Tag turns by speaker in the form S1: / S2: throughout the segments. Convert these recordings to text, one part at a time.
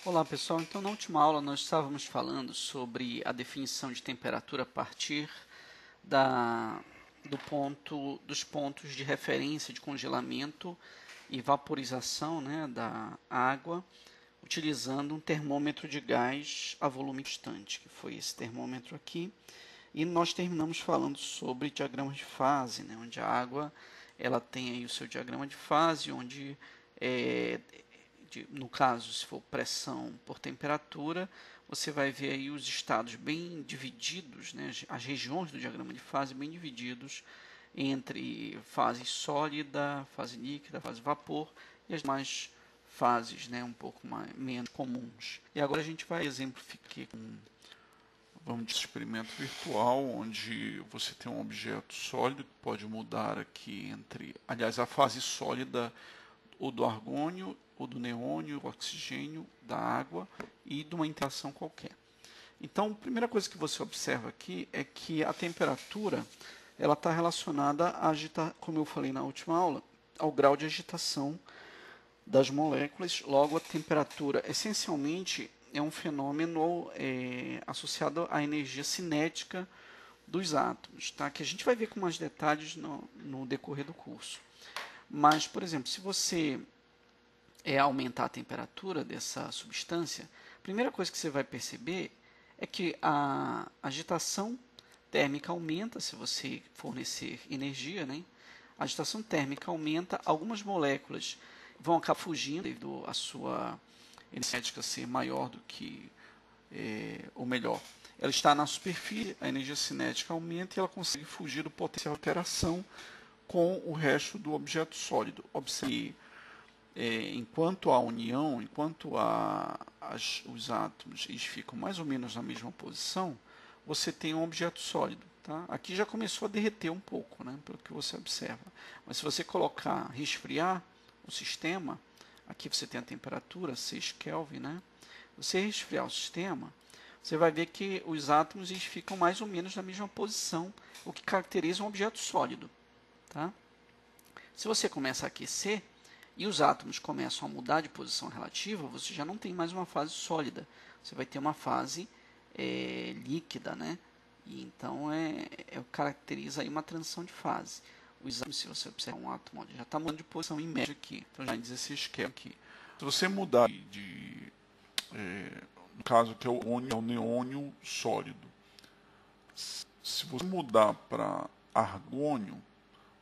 S1: Olá pessoal, então na última aula nós estávamos falando sobre a definição de temperatura a partir dos pontos de referência de congelamento e vaporização, né, da água, utilizando um termômetro de gás a volume constante, que foi esse termômetro aqui. E nós terminamos falando sobre diagramas de fase, né, onde a água ela tem aí o seu diagrama de fase, onde no caso, se for pressão por temperatura, você vai ver aí os estados bem divididos, né, as regiões do diagrama de fase bem divididos entre fase sólida, fase líquida, fase vapor e as demais fases, né, um pouco menos comuns. E agora a gente vai exemplificar com
S2: Vamos de experimento virtual, onde você tem um objeto sólido que pode mudar aqui entre, aliás, a fase sólida ou do argônio, ou do neônio, o oxigênio, da água e de uma interação qualquer. Então, a primeira coisa que você observa aqui é que a temperatura ela está relacionada como eu falei na última aula, ao grau de agitação das moléculas. Logo, a temperatura essencialmente é um fenômeno associado à energia cinética dos átomos, tá? Que a gente vai ver com mais detalhes no decorrer do curso. Mas, por exemplo, se você aumentar a temperatura dessa substância, a primeira coisa que você vai perceber é que a agitação térmica aumenta se você fornecer energia, né? A agitação térmica aumenta, algumas moléculas vão acabar fugindo devido à sua energia ser maior do que, ou melhor, ela está na superfície, a energia cinética aumenta e ela consegue fugir do potencial de interação com o resto do objeto sólido. Observe que, enquanto a união, enquanto os átomos eles ficam mais ou menos na mesma posição, você tem um objeto sólido. Tá? Aqui já começou a derreter um pouco, né, pelo que você observa. Mas se você resfriar o sistema, aqui você tem a temperatura, 6 Kelvin, né? Você resfriar o sistema, você vai ver que os átomos eles ficam mais ou menos na mesma posição, o que caracteriza um objeto sólido. Tá? Se você começa a aquecer e os átomos começam a mudar de posição relativa, você já não tem mais uma fase sólida, você vai ter uma fase líquida, né? E então caracteriza aí uma transição de fase. Os átomos, se você observar um átomo, já está mudando de posição em média aqui, então já diz esse esquema aqui. Se você mudar no caso que é o neônio sólido, se você mudar para argônio,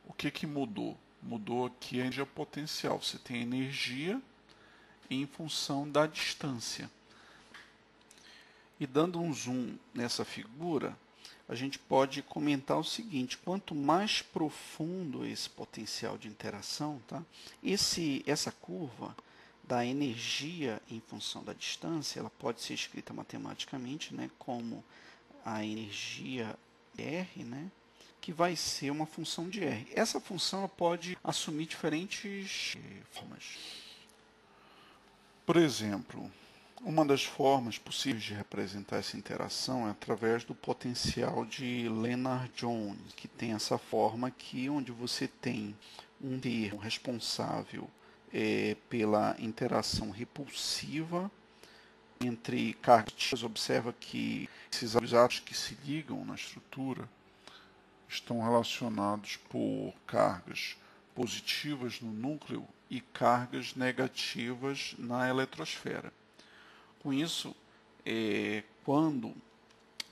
S2: o que mudou? Mudou aqui a energia potencial. Você tem energia em função da distância. E dando um zoom nessa figura, a gente pode comentar o seguinte: quanto mais profundo esse potencial de interação, tá? Essa curva da energia em função da distância, ela pode ser escrita matematicamente, né, como a energia R, né, que vai ser uma função de R. Essa função ela pode assumir diferentes formas. Por exemplo, uma das formas possíveis de representar essa interação é através do potencial de Lennard-Jones, que tem essa forma aqui, onde você tem um termo responsável pela interação repulsiva entre cargas. Observa que esses átomos que se ligam na estrutura estão relacionados por cargas positivas no núcleo e cargas negativas na eletrosfera. Com isso,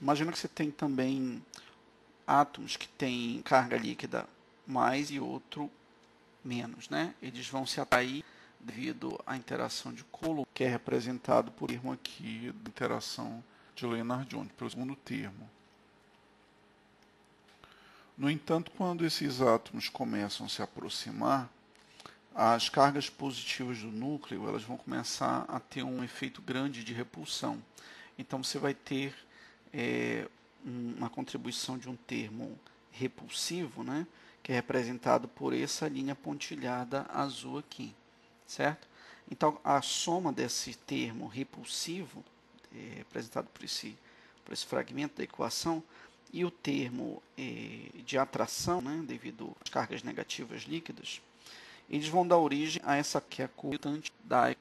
S2: imagina que você tem também átomos que têm carga líquida mais e outro menos, né? Eles vão se atrair devido à interação de Coulomb, que é representado por termo aqui da interação de Lennard-Jones, pelo segundo termo. No entanto, quando esses átomos começam a se aproximar, as cargas positivas do núcleo elas vão começar a ter um efeito grande de repulsão. Então você vai ter uma contribuição de um termo repulsivo, né, que é representado por essa linha pontilhada azul aqui, certo? Então a soma desse termo repulsivo, representado por esse fragmento da equação, e o termo de atração, né, devido às cargas negativas líquidas, eles vão dar origem a essa que é a constante da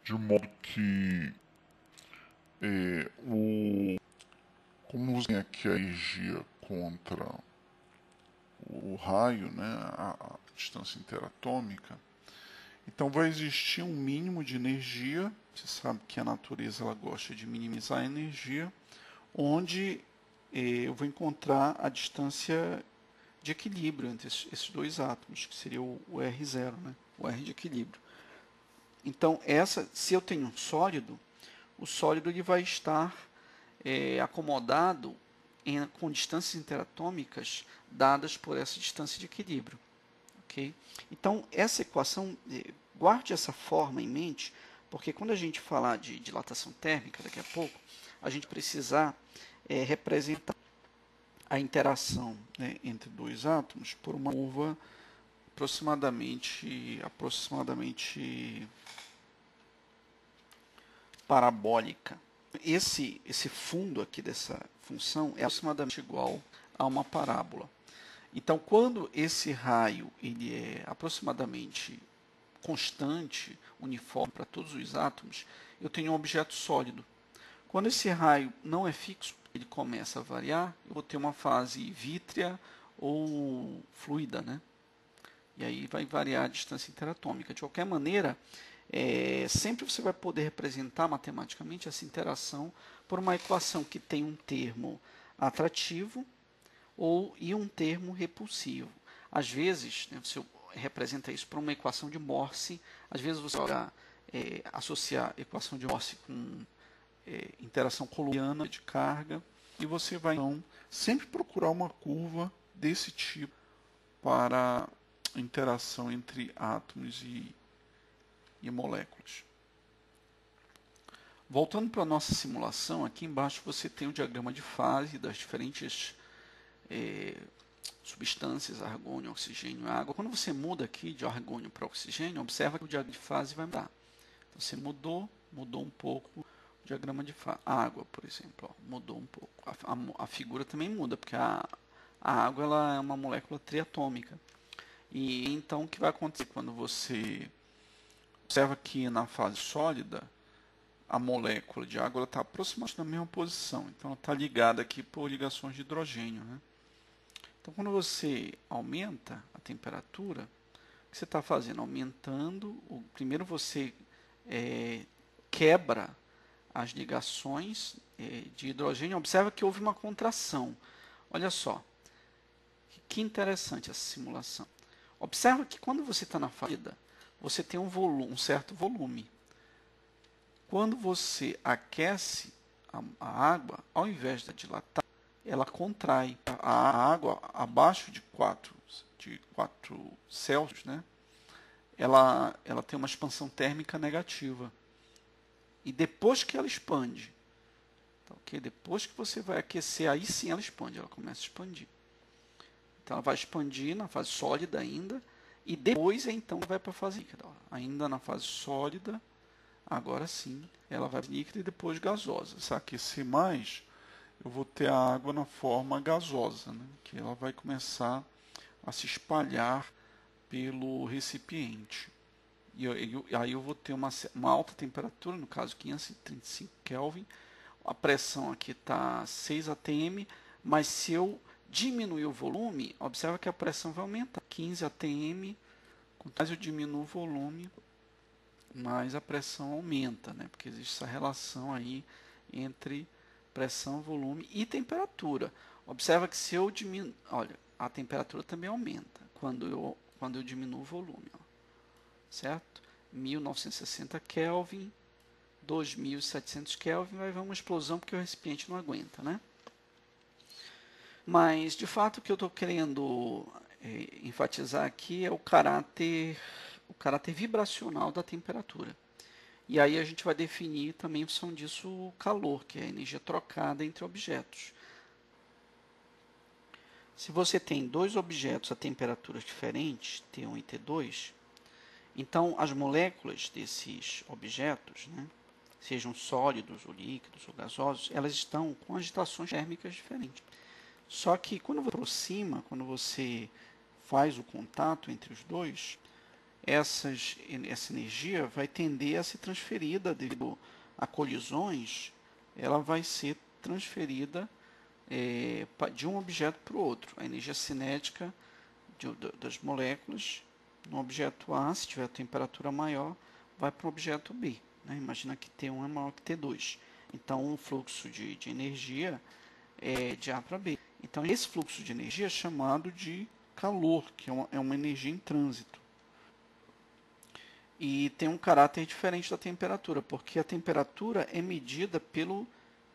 S3: de modo que como você tem aqui a energia contra o raio, né, a distância interatômica, então vai existir um mínimo de energia. Você sabe que a natureza ela gosta de minimizar a energia, onde eu vou encontrar a distância de equilíbrio entre esses dois átomos, que seria o R0, né, o R de equilíbrio. Então, se eu tenho um sólido, o sólido ele vai estar acomodado com distâncias interatômicas dadas por essa distância de equilíbrio. Okay? Então, essa equação, guarde essa forma em mente, porque quando a gente falar de dilatação térmica daqui a pouco, a gente precisar representar a interação, né, entre dois átomos por uma curva aproximadamente parabólica. Esse fundo aqui dessa função é aproximadamente igual a uma parábola. Então, quando esse raio ele é aproximadamente constante, uniforme para todos os átomos, eu tenho um objeto sólido. Quando esse raio não é fixo, ele começa a variar, eu vou ter uma fase vítrea ou fluida, né? E aí vai variar a distância interatômica. De qualquer maneira, sempre você vai poder representar matematicamente essa interação por uma equação que tem um termo atrativo e um termo repulsivo. Às vezes, né, você representa isso por uma equação de Morse. Às vezes você vai associar equação de Morse com interação colombiana de carga, e você vai então sempre procurar uma curva desse tipo para interação entre átomos e moléculas. Voltando para a nossa simulação, aqui embaixo você tem o diagrama de fase das diferentes substâncias, argônio, oxigênio e água. Quando você muda aqui de argônio para oxigênio, observa que o diagrama de fase vai mudar. Então, você mudou um pouco o diagrama de fase. A água, por exemplo, ó, mudou um pouco. A figura também muda, porque a água ela é uma molécula triatômica. E então o que vai acontecer quando você observa que na fase sólida a molécula de água está aproximadamente na mesma posição, então ela está ligada aqui por ligações de hidrogênio, né? Então quando você aumenta a temperatura, o que você está fazendo? Aumentando, primeiro você quebra as ligações de hidrogênio. Observa que houve uma contração. Olha só, que interessante essa simulação. Observa que quando você está na fase, você tem um certo volume. Quando você aquece a água, ao invés de dilatar, ela contrai. A água abaixo de 4 Celsius, né? Ela tem uma expansão térmica negativa. E depois que ela expande, tá, okay? Depois que você vai aquecer, aí sim ela expande, ela começa a expandir. Então ela vai expandir na fase sólida ainda, e depois então vai para a fase líquida. Ainda na fase sólida, agora sim, ela vai para a líquida e depois gasosa. Se aquecer mais, eu vou ter a água na forma gasosa, né? Que ela vai começar a se espalhar pelo recipiente. E aí eu vou ter uma alta temperatura, no caso 535 Kelvin. A pressão aqui está 6 atm, mas se eu diminuir o volume, observa que a pressão vai aumentar. 15 atm, quanto mais eu diminuo o volume, mais a pressão aumenta, né? Porque existe essa relação aí entre pressão, volume e temperatura. Observa que se eu diminuo, olha, a temperatura também aumenta quando eu diminuo o volume, ó, certo? 1960 Kelvin, 2700 Kelvin, vai haver uma explosão porque o recipiente não aguenta, né? Mas, de fato, o que eu estou querendo enfatizar aqui é o caráter vibracional da temperatura. E aí a gente vai definir também, em função disso, o calor, que é a energia trocada entre objetos. Se você tem dois objetos a temperaturas diferentes, T1 e T2, então as moléculas desses objetos, né, sejam sólidos ou líquidos ou gasosos, elas estão com agitações térmicas diferentes. Só que quando você aproxima, quando você faz o contato entre os dois, essa energia vai tender a ser transferida devido a colisões, ela vai ser transferida de um objeto para o outro. A energia cinética das moléculas no objeto A, se tiver temperatura maior, vai para o objeto B. Né? Imagina que T1 é maior que T2. Então, o fluxo de energia é de A para B. Então, esse fluxo de energia é chamado de calor, que é uma energia em trânsito. E tem um caráter diferente da temperatura, porque a temperatura é medida pelo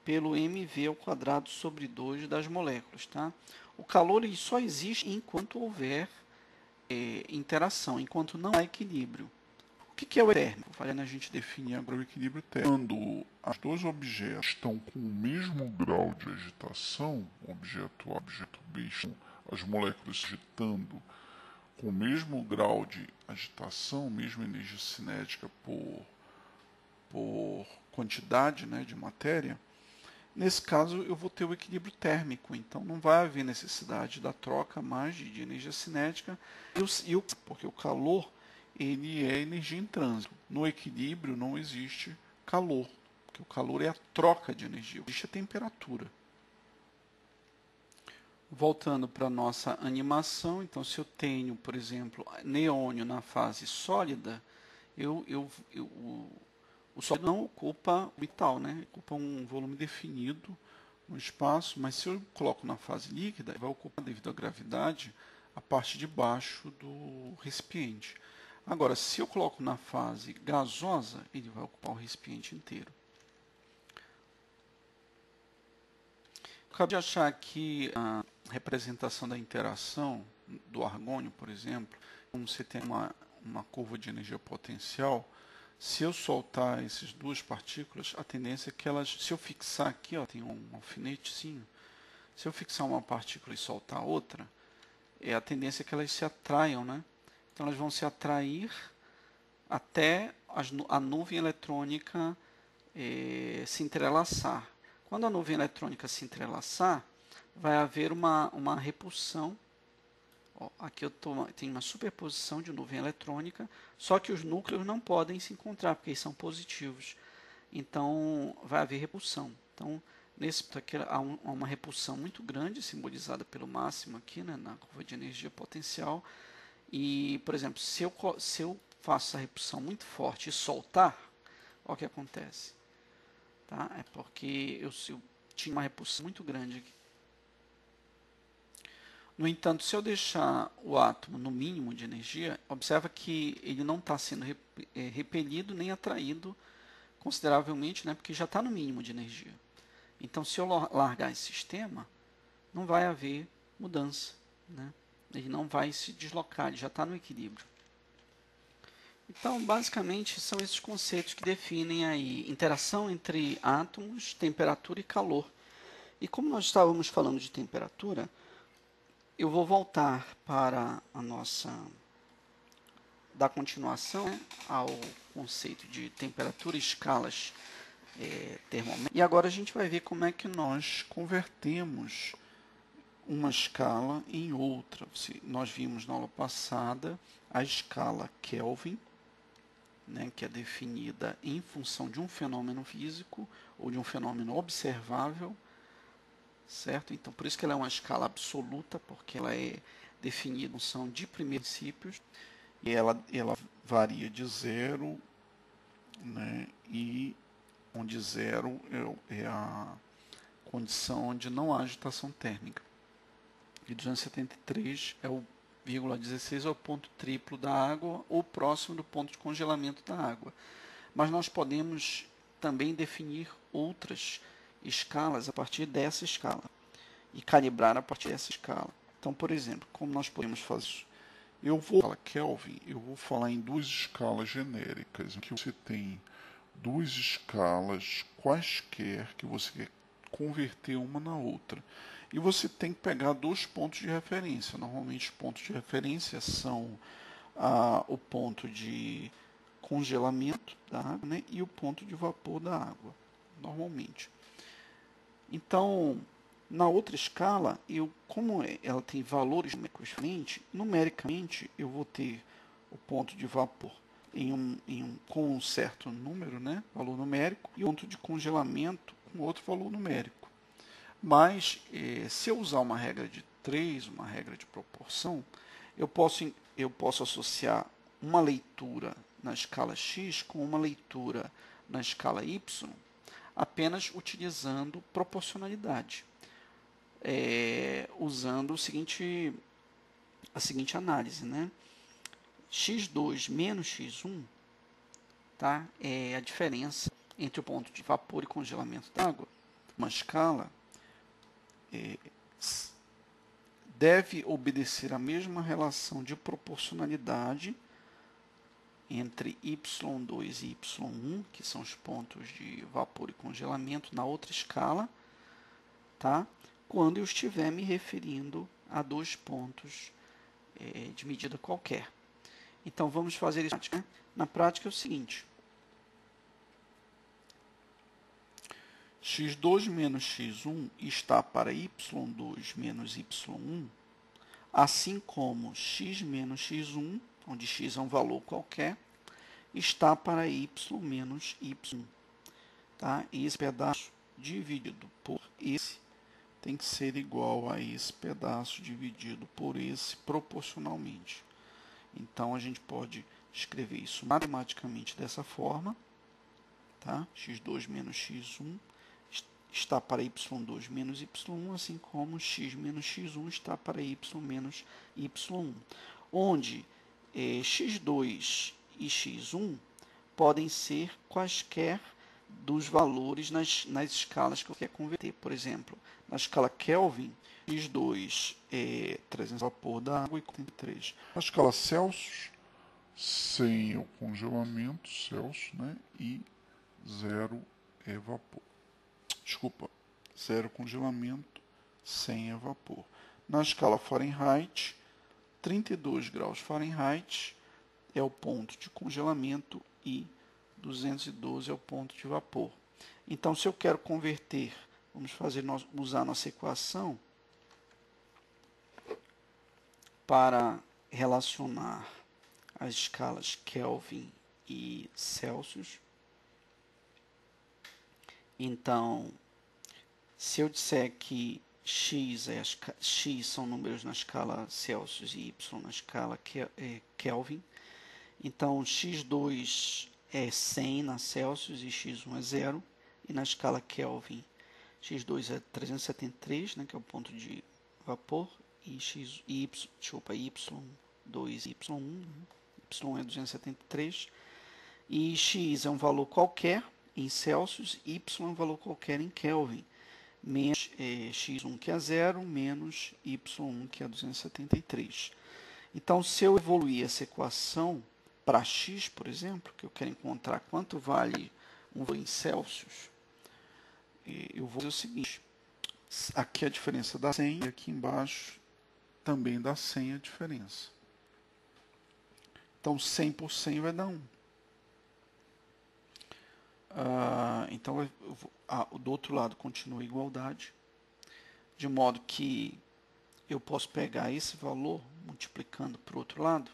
S3: mv ao quadrado sobre 2 das moléculas. Tá? O calor ele só existe enquanto houver interação, enquanto não há equilíbrio. O que é o térmico?
S2: Vale a gente definir agora o equilíbrio térmico. Quando os dois objetos estão com o mesmo grau de agitação, objeto A e objeto B, estão as moléculas agitando com o mesmo grau de agitação, mesma energia cinética por quantidade, né, de matéria, nesse caso eu vou ter o equilíbrio térmico, então não vai haver necessidade da troca mais de energia cinética, porque o calor ele é energia em trânsito. No equilíbrio não existe calor, porque o calor é a troca de energia, existe a temperatura.
S3: Voltando para a nossa animação, então se eu tenho, por exemplo, neônio na fase sólida, o sólido não ocupa orbital, né? Ocupa um volume definido no espaço, mas se eu coloco na fase líquida, ele vai ocupar, devido à gravidade, a parte de baixo do recipiente. Agora, se eu coloco na fase gasosa, ele vai ocupar o recipiente inteiro. Acabei de achar aqui a representação da interação do argônio, por exemplo. Como você tem uma curva de energia potencial, se eu soltar essas duas partículas, a tendência é que elas, se eu fixar aqui, ó, tem um alfinetezinho, se eu fixar uma partícula e soltar outra, a tendência é que elas se atraiam, né? Então elas vão se atrair até a nuvem eletrônica se entrelaçar. Quando a nuvem eletrônica se entrelaçar, vai haver uma repulsão. Ó, aqui eu tenho uma superposição de nuvem eletrônica, só que os núcleos não podem se encontrar, porque eles são positivos. Então, vai haver repulsão. Então, nesse ponto aqui, há uma repulsão muito grande, simbolizada pelo máximo aqui, né, na curva de energia potencial. E, por exemplo, se eu faço essa repulsão muito forte e soltar, olha o que acontece. Tá? É porque eu tinha uma repulsão muito grande aqui. No entanto, se eu deixar o átomo no mínimo de energia, observa que ele não está sendo repelido nem atraído consideravelmente, né, porque já está no mínimo de energia. Então, se eu largar esse sistema, não vai haver mudança. Né? Ele não vai se deslocar, ele já está no equilíbrio. Então, basicamente, são esses conceitos que definem aí interação entre átomos, temperatura e calor. E como nós estávamos falando de temperatura, eu vou voltar para dar continuação, né, ao conceito de temperatura e escalas termométricas. E agora a gente vai ver como é que nós convertemos uma escala em outra. Nós vimos na aula passada a escala Kelvin, né, que é definida em função de um fenômeno físico ou de um fenômeno observável, certo? Então, por isso que ela é uma escala absoluta, porque ela é definida em função de primeiros princípios, e ela varia de zero, né, e onde zero é a condição onde não há agitação térmica. E 273 é o 0,16 é o ponto triplo da água, ou próximo do ponto de congelamento da água. Mas nós podemos também definir outras escalas a partir dessa escala e calibrar a partir dessa escala. Então, por exemplo, como nós podemos fazer isso? Eu vou falar Kelvin, eu vou falar em duas escalas genéricas, em que você tem duas escalas quaisquer que você quer converter uma na outra. E você tem que pegar dois pontos de referência. Normalmente os pontos de referência são o ponto de congelamento da água, né, e o ponto de vapor da água, normalmente. Então, na outra escala, como ela tem valores numéricos diferentes, numericamente eu vou ter
S2: o ponto de vapor com um certo número, né, valor numérico, e o ponto de congelamento com outro valor numérico. Mas, se eu usar uma regra de 3, uma regra de proporção, eu posso associar uma leitura na escala x com uma leitura na escala y, apenas utilizando proporcionalidade, usando a seguinte análise, né? x2 menos x1, tá? É a diferença entre o ponto de vapor e congelamento d'água. Uma escala deve obedecer a mesma relação de proporcionalidade entre y2 e y1, que são os pontos de vapor e congelamento na outra escala, tá? Quando eu estiver me referindo a dois pontos de medida qualquer. Então, vamos fazer isso na prática. Na prática é o seguinte: x2 menos x1 está para y2 menos y1, assim como x menos x1, onde x é um valor qualquer, está para y menos y1. Tá? E esse pedaço dividido por esse tem que ser igual a esse pedaço dividido por esse proporcionalmente. Então, a gente pode escrever isso matematicamente dessa forma. Tá? x2 menos x1 está para y2 menos y1, assim como x menos x1 está para y menos y1, onde x2 e x1 podem ser quaisquer dos valores nas escalas que eu quero converter. Por exemplo, na escala Kelvin, x2 é 300 vapor da água e 43.
S4: Na escala Celsius, 100 é o congelamento, Celsius, né? E 0 é vapor. Desculpa, 0 congelamento, 100 é vapor. Na escala Fahrenheit, 32 graus Fahrenheit é o ponto de congelamento e 212 é o ponto de vapor. Então, se eu quero converter, vamos usar nossa equação para relacionar as escalas Kelvin e Celsius. Então, se eu disser que x são números na escala Celsius e y na escala Kelvin, então x2 é 100 na Celsius e x1 é 0, e na escala Kelvin x2 é 373, né, que é o ponto de vapor, e y2 e y1, né, y é 273, e x é um valor qualquer em Celsius, y é um valor qualquer em Kelvin, menos x1 que é 0, menos y1 que é 273. Então, se eu evoluir essa equação para x, por exemplo, que eu quero encontrar quanto vale um valor em Celsius, eu vou fazer o seguinte: aqui a diferença dá 100 e aqui embaixo também dá 100 a diferença. Então, 100 por 100 vai dar 1. Então, do outro lado continua a igualdade, de modo que eu posso pegar esse valor multiplicando para o outro lado,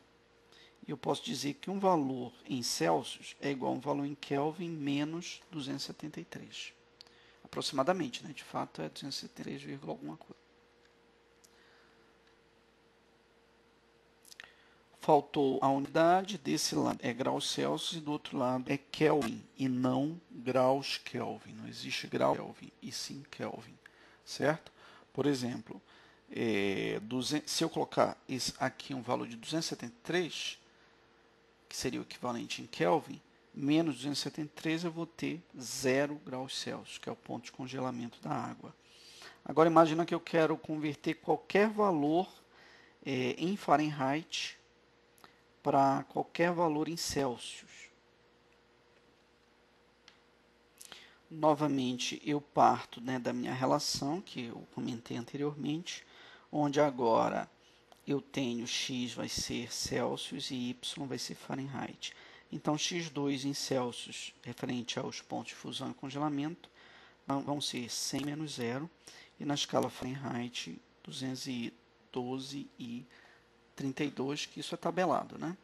S4: e eu posso dizer que um valor em Celsius é igual a um valor em Kelvin menos 273. Aproximadamente, né? De fato é 273, alguma coisa. Faltou a unidade, desse lado é graus Celsius e do outro lado é Kelvin e não graus Kelvin. Não existe grau Kelvin e sim Kelvin, certo? Por exemplo, se eu colocar aqui um valor de 273, que seria o equivalente em Kelvin, menos 273 eu vou ter 0 graus Celsius, que é o ponto de congelamento da água. Agora imagina que eu quero converter qualquer valor em Fahrenheit para qualquer valor em Celsius. Novamente, eu parto, né, da minha relação, que eu comentei anteriormente, onde agora eu tenho x vai ser Celsius e y vai ser Fahrenheit. Então, x2 em Celsius, referente aos pontos de fusão e congelamento, vão ser 100 menos 0, e na escala Fahrenheit, 212 e 32, que isso é tabelado, né?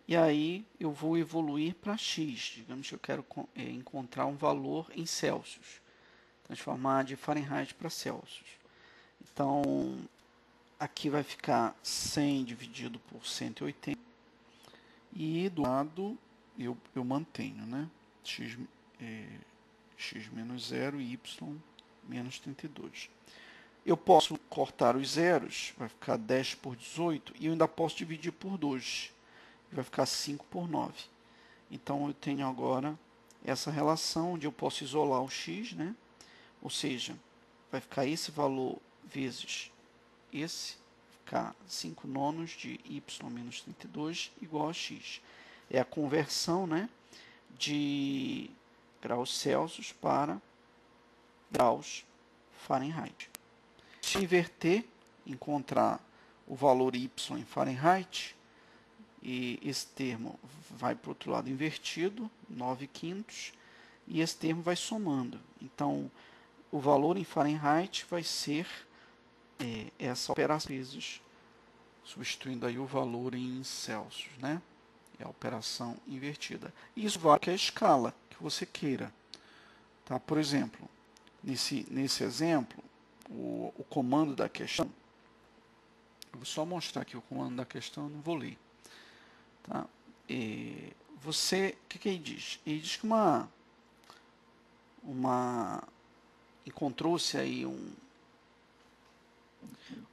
S1: E aí eu vou evoluir para x. Digamos que eu quero encontrar um valor em Celsius. Transformar de Fahrenheit para Celsius. Então, aqui vai ficar 100 dividido por 180. E do lado eu mantenho, né? X menos 0 e y menos 32. Eu posso cortar os zeros, vai ficar 10 por 18, e eu ainda posso dividir por 2. Vai ficar 5 por 9. Então, eu tenho agora essa relação onde eu posso isolar o x, né? Ou seja, vai ficar esse valor vezes esse, ficar 5 nonos de y menos 32 igual a x. É a conversão, né, de graus Celsius para graus Fahrenheit. Se inverter, encontrar o valor y em Fahrenheit, e esse termo vai para o outro lado invertido, 9/5, e esse termo vai somando. Então, o valor em Fahrenheit vai ser essa operação vezes, substituindo aí o valor em Celsius, né? É a operação invertida. Isso vale que a escala que você queira. Tá? Por exemplo, nesse exemplo, o comando da questão, eu vou só mostrar aqui o comando da questão, eu não vou ler. Tá? O que ele diz? Ele diz que encontrou-se aí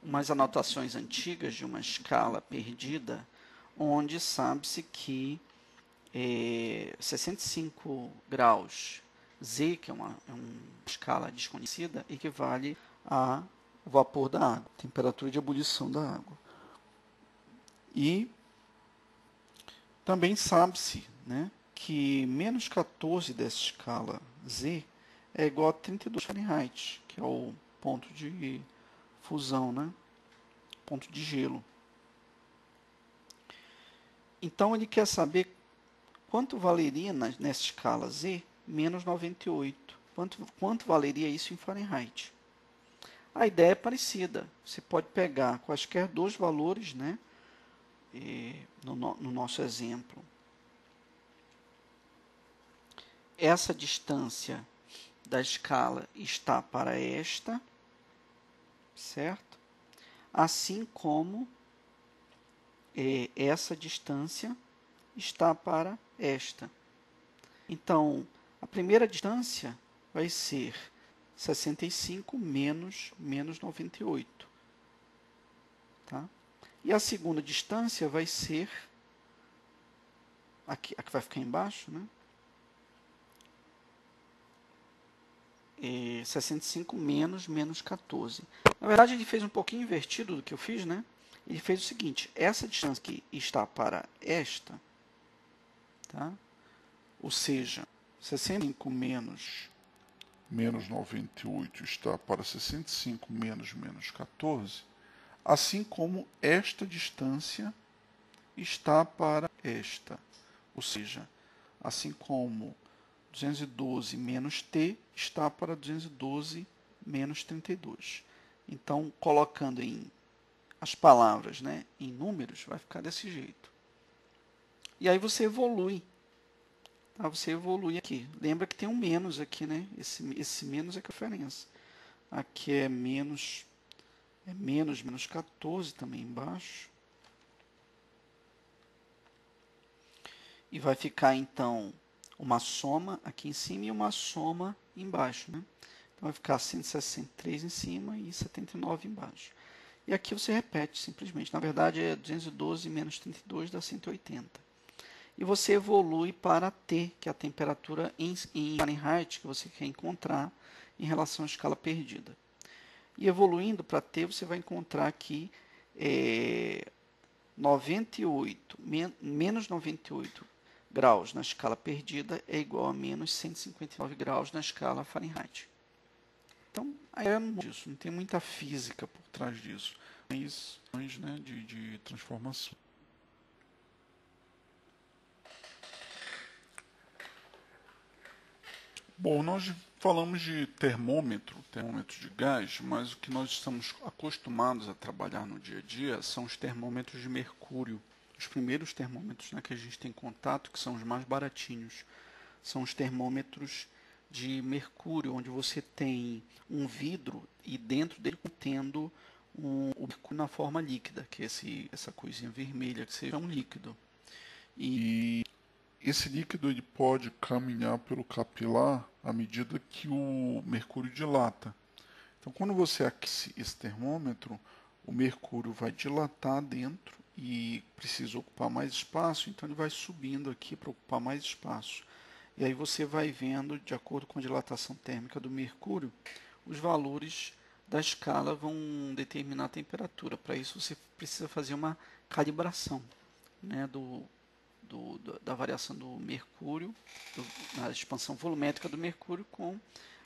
S1: umas anotações antigas de uma escala perdida, onde sabe-se que 65 graus Z, que é uma escala desconhecida, equivale ao vapor da água, temperatura de ebulição da água. E também sabe-se, né, que menos 14 dessa escala Z é igual a 32 Fahrenheit, que é o ponto de fusão, né, ponto de gelo. Então, ele quer saber quanto valeria nessa escala Z menos 98. Quanto valeria isso em Fahrenheit? A ideia é parecida. Você pode pegar quaisquer dois valores, né, no nosso exemplo. Essa distância da escala está para esta, certo? Assim como essa distância está para esta. Então, a primeira distância vai ser 65 menos 98. Tá? E a segunda distância vai ser, aqui, a que vai ficar embaixo, né? 65 menos 14. Na verdade, ele fez um pouquinho invertido do que eu fiz, né? Ele fez o seguinte, essa distância que está para esta, tá? Ou seja, 65 menos 98 está para 65 menos 14, assim como esta distância está para esta. Ou seja, assim como 212 menos t está para 212 menos 32. Então, colocando as palavras, né, em números, vai ficar desse jeito. E aí você evolui. Tá? Você evolui aqui. Lembra que tem um menos aqui, né? Esse menos é que é a diferença. Aqui é menos 14 também embaixo. E vai ficar, então, uma soma aqui em cima e uma soma embaixo, né? Então, vai ficar 163 em cima e 79 embaixo. E aqui você repete simplesmente. Na verdade, é 212 menos 32 dá 180. E você evolui para T, que é a temperatura em Fahrenheit que você quer encontrar em relação à escala perdida. E evoluindo para T, você vai encontrar aqui 98, menos 98 graus na escala perdida é igual a menos 159 graus na escala Fahrenheit. Então, aí é disso, não tem muita física por trás disso. Tem isso, né, de transformação. Bom, nós falamos de termômetro de gás, mas o que nós estamos acostumados a trabalhar no dia a dia são os termômetros de mercúrio,
S4: os primeiros termômetros, né, que a gente tem contato, que são os mais baratinhos, são os termômetros de mercúrio, onde você tem um vidro e dentro dele contendo o mercúrio na forma líquida, que é essa coisinha vermelha, que seja um líquido.
S2: E esse líquido ele pode caminhar pelo capilar à medida que o mercúrio dilata. Então, quando você aquece esse termômetro, o mercúrio vai dilatar dentro e precisa ocupar mais espaço, então ele vai subindo aqui para ocupar mais espaço. E aí você vai vendo, de acordo com a dilatação térmica do mercúrio, os valores da escala vão determinar a temperatura. Para isso você precisa fazer uma calibração, né, da variação do mercúrio, na expansão volumétrica do mercúrio com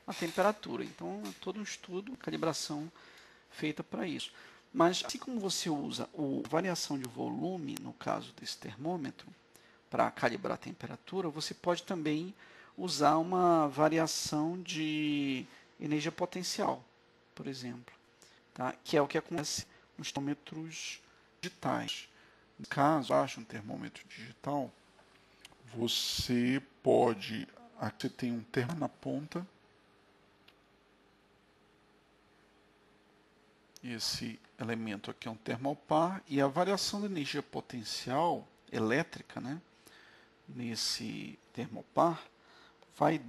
S2: a temperatura. Então, é todo um estudo, calibração feita para isso. Mas, assim como você usa a variação de volume, no caso desse termômetro, para calibrar a temperatura, você pode também usar uma variação de energia potencial, por exemplo, tá? Que é o que acontece nos termômetros digitais. Caso ache um termômetro digital, você pode, aqui tem um termo na ponta, esse elemento aqui é um termopar, e a variação da energia potencial elétrica, né, nesse termopar vai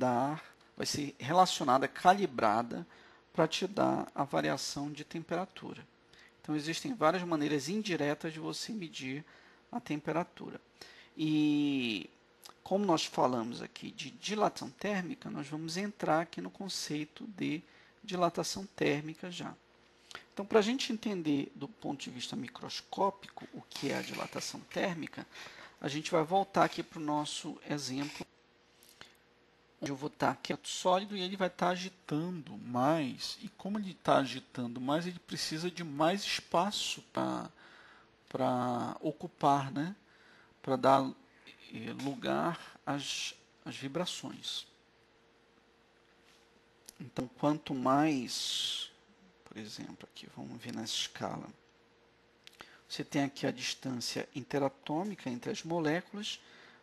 S2: ser relacionada, calibrada para te dar a variação de temperatura. Então, existem várias maneiras indiretas de você medir a temperatura. E, como nós falamos aqui de dilatação térmica, nós vamos entrar aqui no conceito de dilatação térmica já. Então, para a gente entender do ponto de vista microscópico o que é a dilatação térmica, a gente vai voltar aqui para o nosso exemplo, onde eu vou estar quieto sólido e ele vai estar agitando mais. E como ele está agitando mais, ele precisa de mais espaço para ocupar, né? Para dar lugar às vibrações. Então, quanto mais, por exemplo, aqui vamos ver nessa escala, você tem aqui a distância interatômica entre as moléculas.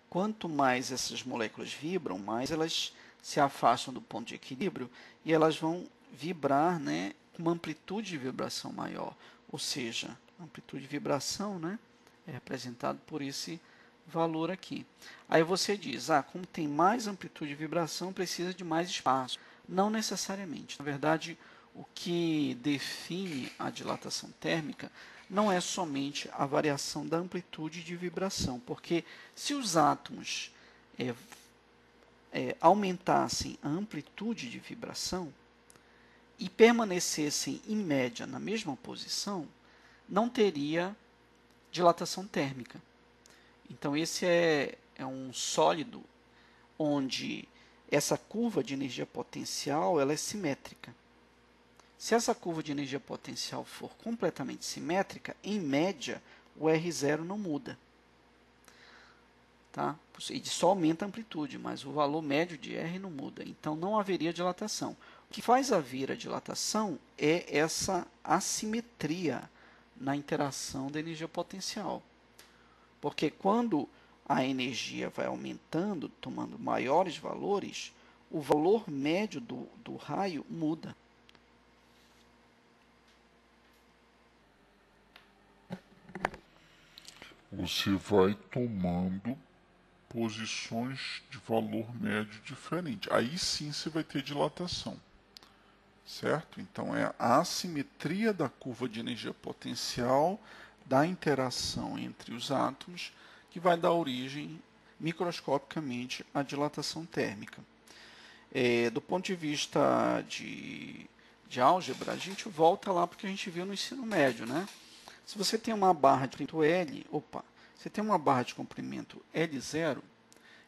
S2: Quanto mais essas moléculas vibram, mais elas se afastam do ponto de equilíbrio e elas vão vibrar, né, com uma amplitude de vibração maior. Ou seja, a amplitude de vibração, né, é representado por esse valor aqui. Aí você diz, como tem mais amplitude de vibração, precisa de mais espaço. Não necessariamente. Na verdade, o que define a dilatação térmica não é somente a variação da amplitude de vibração, porque se os átomos aumentassem a amplitude de vibração e permanecessem em média na mesma posição, não teria dilatação térmica. Então esse é um sólido onde essa curva de energia potencial ela é simétrica. Se essa curva de energia potencial for completamente simétrica, em média, o R0 não muda. Tá? Ele só aumenta a amplitude, mas o valor médio de R não muda. Então, não haveria dilatação. O que faz haver a dilatação é essa assimetria na interação da energia potencial. Porque quando a energia vai aumentando, tomando maiores valores, o valor médio do raio muda. Você vai tomando posições de valor médio diferente. Aí sim você vai ter dilatação. Certo? Então é a assimetria da curva de energia potencial da interação entre os átomos que vai dar origem microscopicamente à dilatação térmica. Do ponto de vista de álgebra, a gente volta lá porque a gente viu no ensino médio, né? Se você tem uma barra de comprimento L0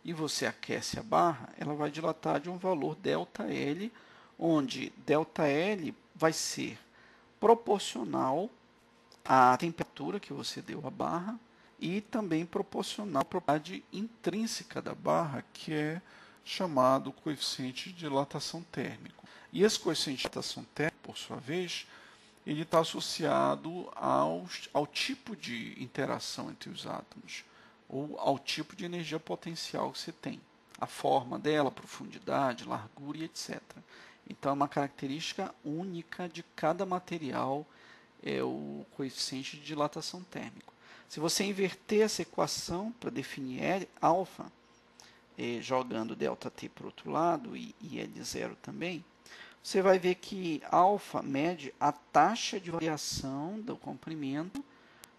S2: e você aquece a barra, ela vai dilatar de um valor ΔL, onde ΔL vai ser proporcional à temperatura que você deu à barra e também proporcional à propriedade intrínseca da barra, que é chamado coeficiente de dilatação térmico. E esse coeficiente de dilatação térmica, por sua vez, ele está associado ao tipo de interação entre os átomos, ou ao tipo de energia potencial que você tem, a forma dela, profundidade, largura e etc. Então, é uma característica única de cada material, é o coeficiente de dilatação térmico. Se você inverter essa equação para definir alfa, jogando ΔT para o outro lado e L0 também, você vai ver que alfa mede a taxa de variação do comprimento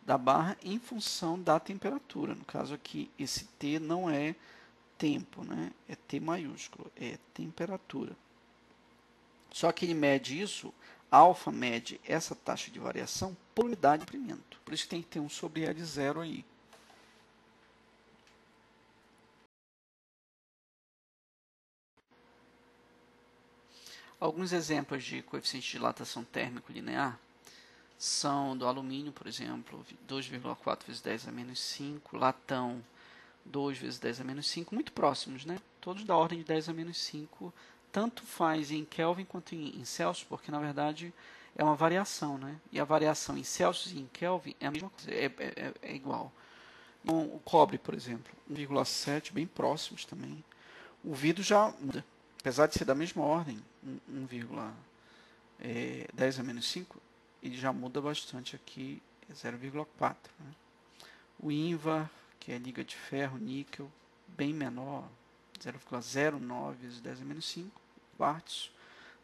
S2: da barra em função da temperatura. No caso aqui, esse T não é tempo, né? É T maiúsculo, é temperatura. Só que ele mede isso, alfa mede essa taxa de variação por unidade de comprimento. Por isso tem que ter um sobre L0 aí. Alguns exemplos de coeficiente de dilatação térmico linear são do alumínio, por exemplo, 2,4 vezes 10 a menos 5, latão 2 vezes 10 a menos 5, muito próximos, né? Todos da ordem de 10 a menos 5, tanto faz em Kelvin quanto em Celsius, porque na verdade é uma variação, né? E a variação em Celsius e em Kelvin é a mesma coisa, é igual. Então, o cobre, por exemplo, 1,7, bem próximos também. O vidro já muda, apesar de ser da mesma ordem, 1,10 a menos 5, ele já muda bastante aqui, é 0,4. Né? O ímbar, que é liga de ferro, níquel, bem menor, 0,09 vezes 10 a menos 5. Quartzo,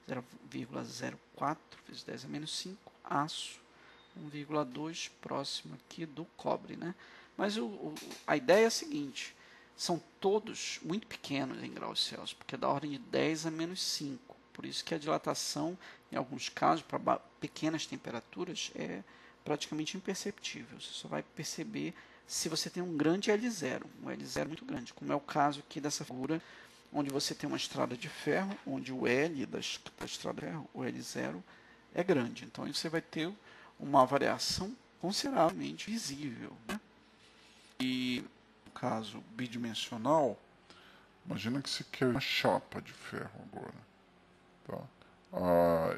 S2: 0,04 vezes 10 a menos 5. Aço, 1,2, próximo aqui do cobre. Né? Mas a ideia é a seguinte, são todos muito pequenos em graus Celsius, porque é da ordem de 10 a menos 5. Por isso que a dilatação, em alguns casos, para pequenas temperaturas, é praticamente imperceptível. Você só vai perceber se você tem um grande L0, um L0 muito grande, como é o caso aqui dessa figura, onde você tem uma estrada de ferro, onde o L da estrada de ferro, o L0, é grande. Então, aí você vai ter uma variação consideravelmente visível. Né?
S3: E no caso bidimensional, imagina que você quer uma chapa de ferro agora. Tá?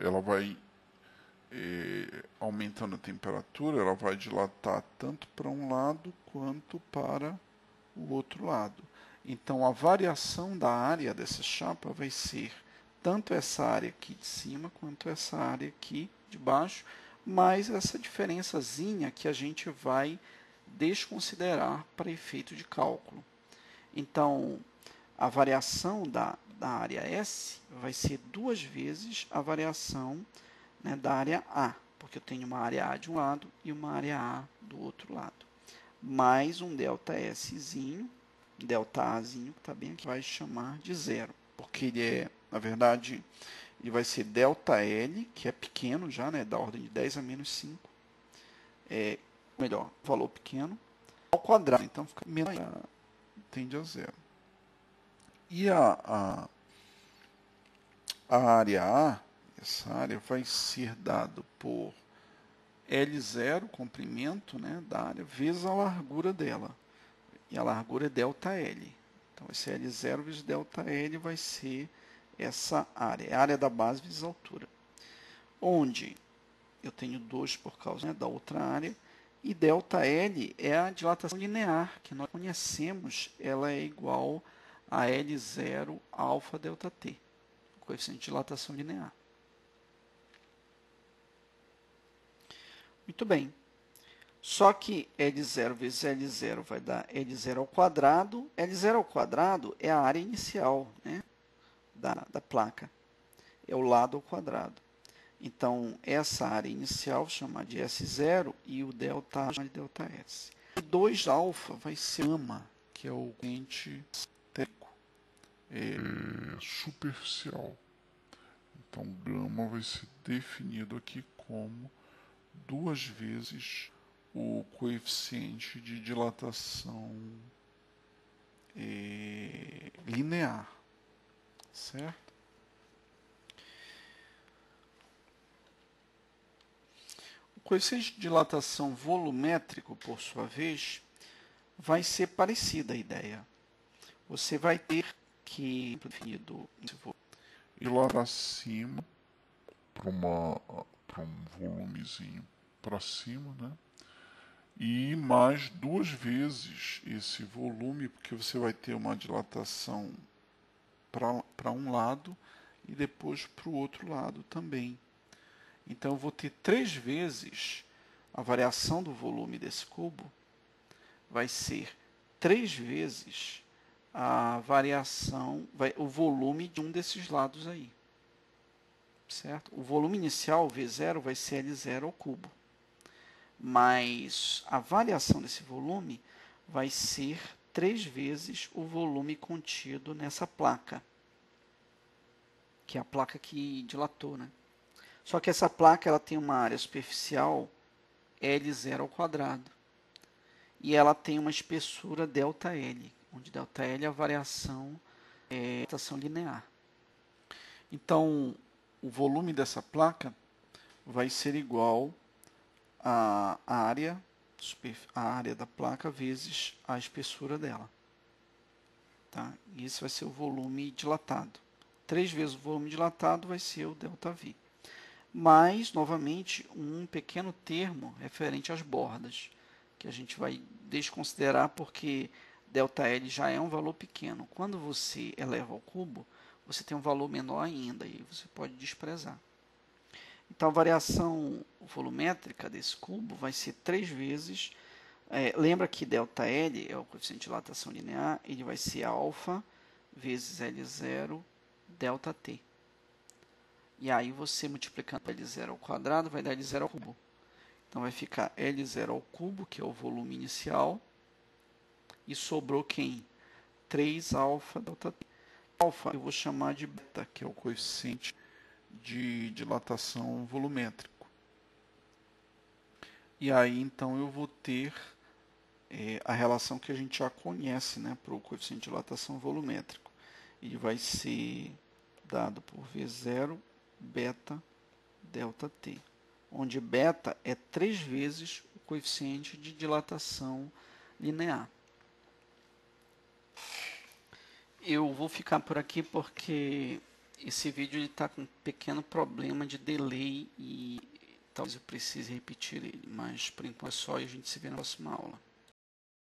S3: Ela vai aumentando a temperatura, ela vai dilatar tanto para um lado quanto para o outro lado. Então a variação da área dessa chapa vai ser tanto essa área aqui de cima quanto essa área aqui de baixo, mais essa diferençazinha que a gente vai desconsiderar para efeito de cálculo. Então a variação da área S vai ser 2 vezes a variação, né, da área A, porque eu tenho uma área A de um lado e uma área A do outro lado, mais um ΔSzinho, ΔAzinho, que está bem aqui, vai chamar de zero, porque ele é, na verdade, ele vai ser ΔL, que é pequeno já, né, da ordem de 10 a menos 5, melhor, valor pequeno, ao quadrado, então fica menos, tende a zero. E a área A, essa área vai ser dado por L0, comprimento, né, da área, vezes a largura dela. E a largura é ΔL. Então, esse L0 vezes ΔL vai ser essa área. É a área da base vezes a altura. Onde eu tenho 2 por causa, né, da outra área. E ΔL é a dilatação linear, que nós conhecemos, ela é igual a L0 alfa ΔT, o coeficiente de dilatação linear. Muito bem. Só que L0 vezes L0 vai dar L0 ao quadrado. L0 ao quadrado é a área inicial, né, da placa. É o lado ao quadrado. Então, essa área inicial chama de S0 e o delta chama de ΔS. E 2 alfa vai ser gama, que é o coeficiente térmico.
S2: Superficial. Então, gama vai ser definido aqui como 2 vezes o coeficiente de dilatação linear, certo? O coeficiente de dilatação volumétrico, por sua vez, vai ser parecida a ideia. Você vai ter que definido
S3: ir lá para cima para
S2: para um volumezinho para cima, né? E mais 2 vezes esse volume, porque você vai ter uma dilatação para um lado e depois para o outro lado também. Então eu vou ter 3 vezes a variação do volume desse cubo, vai ser 3 vezes a variação, o volume de um desses lados aí. Certo? O volume inicial, V0, vai ser L0 ao cubo. Mas a variação desse volume vai ser 3 vezes o volume contido nessa placa, que é a placa que dilatou, né? Só que essa placa ela tem uma área superficial L0 ao quadrado. E ela tem uma espessura ΔL, onde ΔL é a variação dilatação linear. Então, o volume dessa placa vai ser igual à área da placa vezes a espessura dela. Tá? E esse vai ser o volume dilatado. 3 vezes o volume dilatado vai ser o ΔV. Mas, novamente, um pequeno termo referente às bordas, que a gente vai desconsiderar porque ΔL já é um valor pequeno. Quando você eleva ao cubo, você tem um valor menor ainda e você pode desprezar. Então, a variação volumétrica desse cubo vai ser 3 vezes. Lembra que ΔL é o coeficiente de dilatação linear, ele vai ser alfa vezes L0 ΔT. E aí você multiplicando L0 ao quadrado vai dar L0 ao cubo. Então vai ficar L0 ao cubo, que é o volume inicial, e sobrou quem? 3 alfa ΔT. Alfa eu vou chamar de beta, que é o coeficiente de dilatação volumétrico. E aí então eu vou ter a relação que a gente já conhece, né, para o coeficiente de dilatação volumétrico. Ele vai ser dado por V0 beta ΔT, onde beta é 3 vezes o coeficiente de dilatação linear. Eu vou ficar por aqui porque esse vídeo está com um pequeno problema de delay e talvez eu precise repetir ele, mas por enquanto é só e a gente se vê na próxima aula.